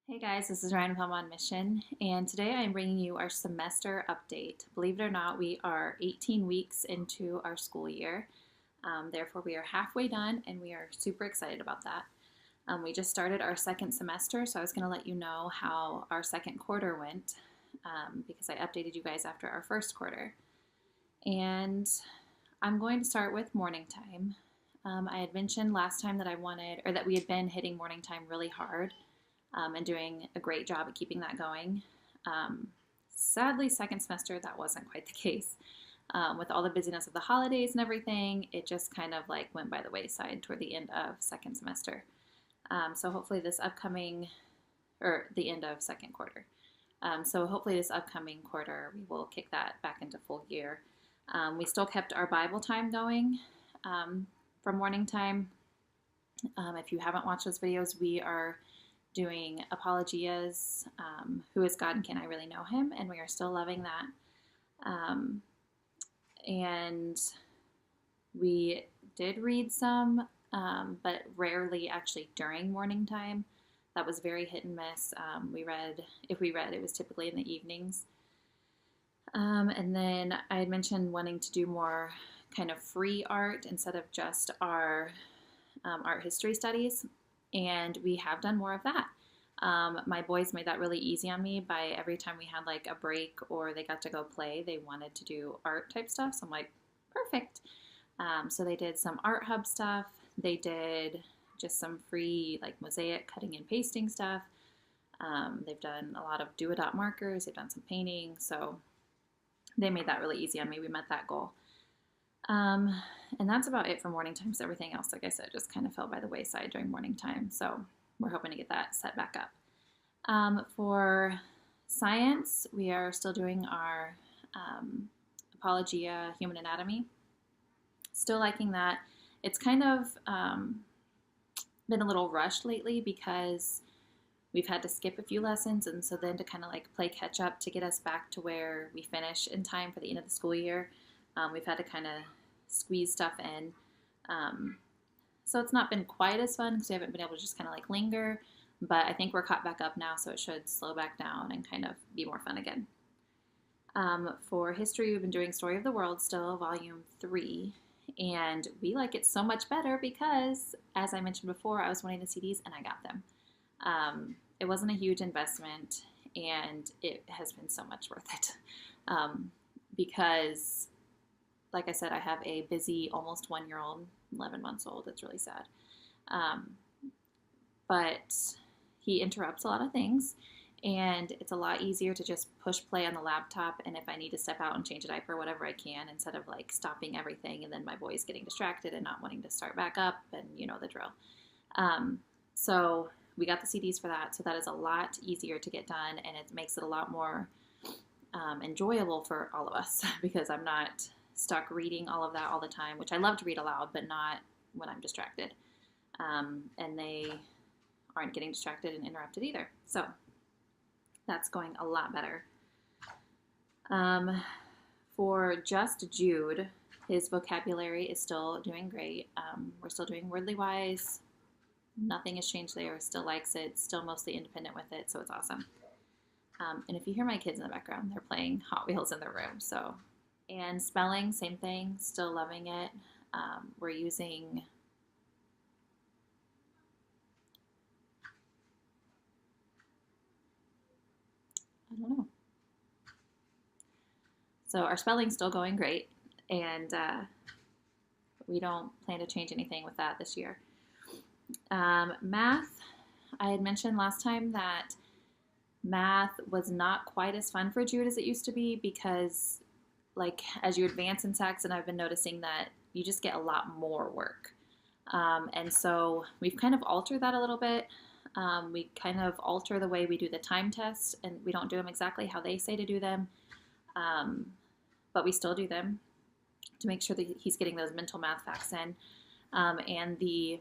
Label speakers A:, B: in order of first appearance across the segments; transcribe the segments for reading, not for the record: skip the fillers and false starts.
A: Hey guys, this is Ryan from On Mission, and today I'm bringing you our semester update. Believe it or not, we are 18 weeks into our school year. Therefore, we are halfway done, and we are super excited about that. We just started our second semester, so I was going to let you know how our second quarter went because I updated you guys after our first quarter. And I'm going to start with morning time. I had mentioned last time that that we had been hitting morning time really hard and doing a great job at keeping that going. Um, Sadly, second semester, that wasn't quite the case. With all the busyness of the holidays and everything, it just kind of like went by the wayside toward the end of second semester. So hopefully this upcoming, or the end of second quarter. So hopefully this upcoming quarter, we will kick that back into full gear. We still kept our Bible time going from morning time. If you haven't watched those videos, we are doing Apologias, Who is God and Can I Really Know Him? And we are still loving that. And we did read some, but rarely actually during morning time. That was very hit and miss. If we read, it was typically in the evenings. And then I had mentioned wanting to do more kind of free art instead of just our art history studies. And we have done more of that. My boys made that really easy on me by every time we had like a break or they got to go play, they wanted to do art type stuff. So I'm like, perfect. So they did some Art Hub stuff. They did just some free like mosaic cutting and pasting stuff. They've done a lot of do-a-dot markers. They've done some painting. So they made that really easy on me. We met that goal. And that's about it for morning time. So everything else, like I said, just kind of fell by the wayside during morning time. So we're hoping to get that set back up. For science, we are still doing our Apologia Human Anatomy. Still liking that. It's kind of been a little rushed lately because we've had to skip a few lessons, and so then to kind of like play catch up to get us back to where we finish in time for the end of the school year, we've had to kind of squeeze stuff in. So it's not been quite as fun because we haven't been able to just kind of like linger, but I think we're caught back up now, so it should slow back down and kind of be more fun again. For history, we've been doing Story of the World still, volume 3, and we like it so much better because, as I mentioned before, I was wanting the CDs and I got them. It wasn't a huge investment, and it has been so much worth it because, like I said, I have a busy almost 1-year-old, 11 months old. It's really sad. But he interrupts a lot of things, and it's a lot easier to just push play on the laptop, and if I need to step out and change a diaper, whatever I can, instead of like stopping everything and then my boy's getting distracted and not wanting to start back up, and you know the drill. So we got the CDs for that, so that is a lot easier to get done, and it makes it a lot more enjoyable for all of us because I'm not stuck reading all of that all the time, which I love to read aloud, but not when I'm distracted. And they aren't getting distracted and interrupted either. So that's going a lot better. For just Jude, his vocabulary is still doing great. We're still doing Wordly Wise. Nothing has changed there. Still likes it. Still mostly independent with it, so it's awesome. And if you hear my kids in the background, they're playing Hot Wheels in their room. So, and spelling, same thing. Still loving it. We're using I don't know. So our spelling's still going great, and we don't plan to change anything with that this year. Math, I had mentioned last time that math was not quite as fun for Jude as it used to be because, like, as you advance in Saxon, I've been noticing that you just get a lot more work. And so we've kind of altered that a little bit. We kind of alter the way we do the time tests, and we don't do them exactly how they say to do them, but we still do them to make sure that he's getting those mental math facts in. And the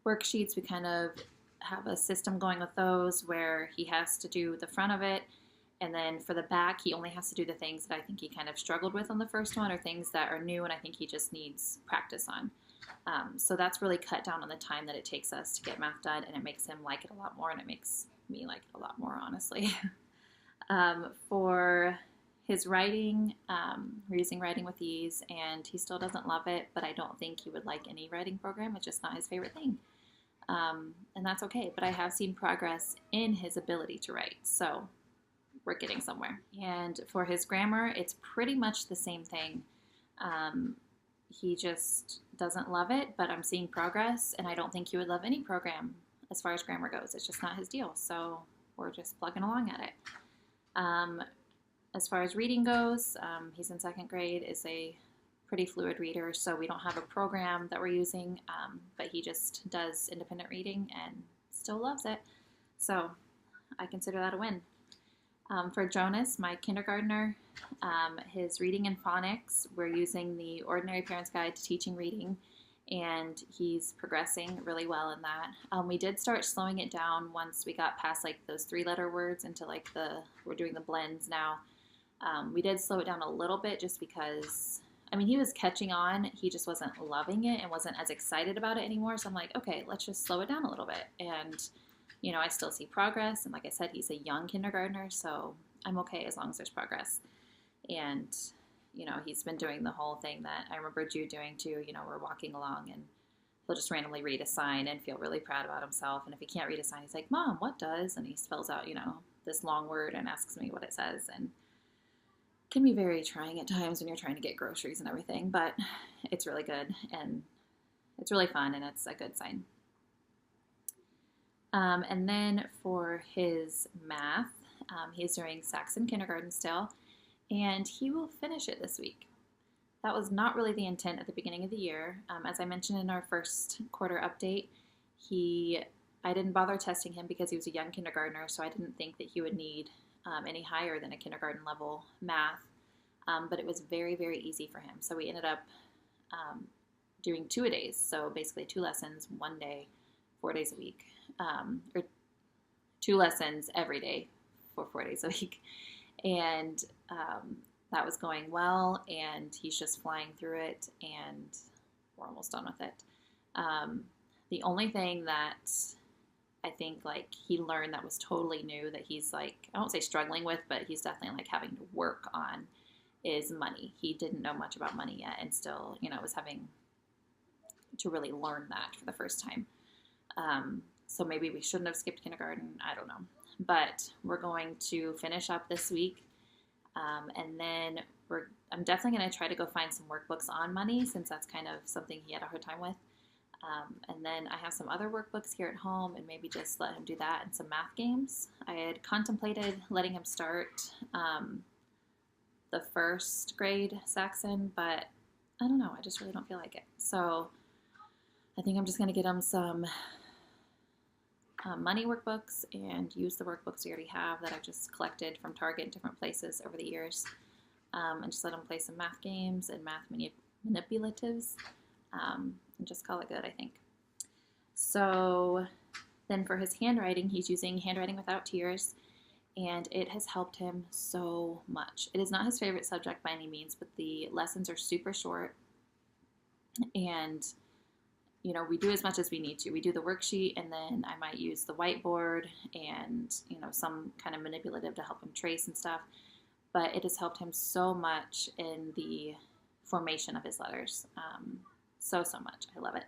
A: worksheets, we kind of have a system going with those where he has to do the front of it, and then for the back, he only has to do the things that I think he kind of struggled with on the first one or things that are new and I think he just needs practice on. So that's really cut down on the time that it takes us to get math done, and it makes him like it a lot more, and it makes me like it a lot more, honestly. For his writing, we're using Writing with Ease, and he still doesn't love it, but I don't think he would like any writing program. It's just not his favorite thing. And that's okay, but I have seen progress in his ability to write, so we're getting somewhere. And for his grammar, it's pretty much the same thing. He just doesn't love it, but I'm seeing progress, and I don't think he would love any program as far as grammar goes. It's just not his deal, so we're just plugging along at it. As far as reading goes, he's in second grade, is a pretty fluid reader, so we don't have a program that we're using, but he just does independent reading and still loves it. So I consider that a win. For Jonas, my kindergartner, his reading and phonics, we're using the Ordinary Parent's Guide to Teaching Reading, and he's progressing really well in that. We did start slowing it down once we got past like those 3-letter words into like we're doing the blends now. We did slow it down a little bit just because, I mean, he was catching on, he just wasn't loving it and wasn't as excited about it anymore. So I'm like, okay, let's just slow it down a little bit. And I still see progress. And like I said, he's a young kindergartner, so I'm okay as long as there's progress. And, he's been doing the whole thing that I remember Jude doing too. We're walking along and he'll just randomly read a sign and feel really proud about himself. And if he can't read a sign, he's like, Mom, what does? And he spells out, this long word and asks me what it says. And it can be very trying at times when you're trying to get groceries and everything, but it's really good and it's really fun and it's a good sign. And then for his math, he's doing Saxon kindergarten still, and he will finish it this week. That was not really the intent at the beginning of the year. As I mentioned in our first quarter update, I didn't bother testing him because he was a young kindergartner, so I didn't think that he would need any higher than a kindergarten level math, but it was very, very easy for him. So we ended up doing 2-a-days, so basically 2 lessons, 1 day, 4 days a week. Or 2 lessons every day for 4 days a week. And that was going well, and he's just flying through it, and we're almost done with it. The only thing that I think like he learned that was totally new that he's like, I won't say struggling with, but he's definitely like having to work on is money. He didn't know much about money yet, and still, was having to really learn that for the first time. So maybe we shouldn't have skipped kindergarten. I don't know. But we're going to finish up this week. And then I'm definitely going to try to go find some workbooks on money, since that's kind of something he had a hard time with. And then I have some other workbooks here at home, and maybe just let him do that and some math games. I had contemplated letting him start the first grade Saxon, but I don't know. I just really don't feel like it. So I think I'm just going to get him some money workbooks and use the workbooks we already have that I've just collected from Target and different places over the years, and just let him play some math games and math manipulatives, and just call it good, I think. So then for his handwriting, he's using Handwriting Without Tears, and it has helped him so much. It is not his favorite subject by any means, but the lessons are super short, and we do as much as we need to. We do the worksheet, and then I might use the whiteboard and, some kind of manipulative to help him trace and stuff. But it has helped him so much in the formation of his letters. So much. I love it.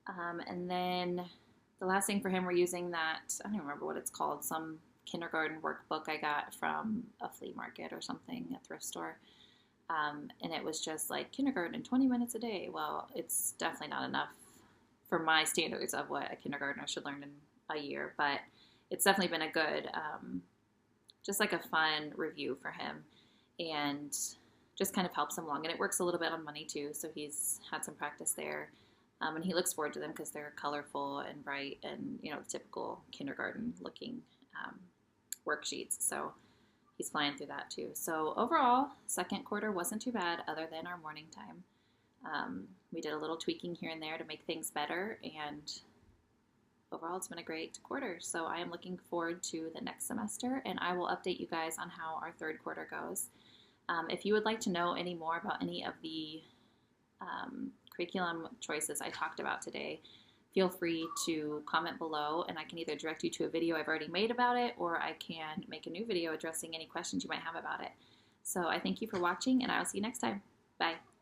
A: And then the last thing for him, we're using that, I don't even remember what it's called, some kindergarten workbook I got from a flea market or something, a thrift store. And it was just like kindergarten in 20 minutes a day. Well, it's definitely not enough for my standards of what a kindergartner should learn in a year, but it's definitely been a good, just like a fun review for him, and just kind of helps him along. And it works a little bit on money too, so he's had some practice there. And he looks forward to them because they're colorful and bright and, typical kindergarten looking worksheets. So he's flying through that too. So overall, second quarter wasn't too bad other than our morning time. We did a little tweaking here and there to make things better, and overall it's been a great quarter. So I am looking forward to the next semester, and I will update you guys on how our third quarter goes. If you would like to know any more about any of the curriculum choices I talked about today, feel free to comment below, and I can either direct you to a video I've already made about it, or I can make a new video addressing any questions you might have about it. So I thank you for watching, and I will see you next time. Bye.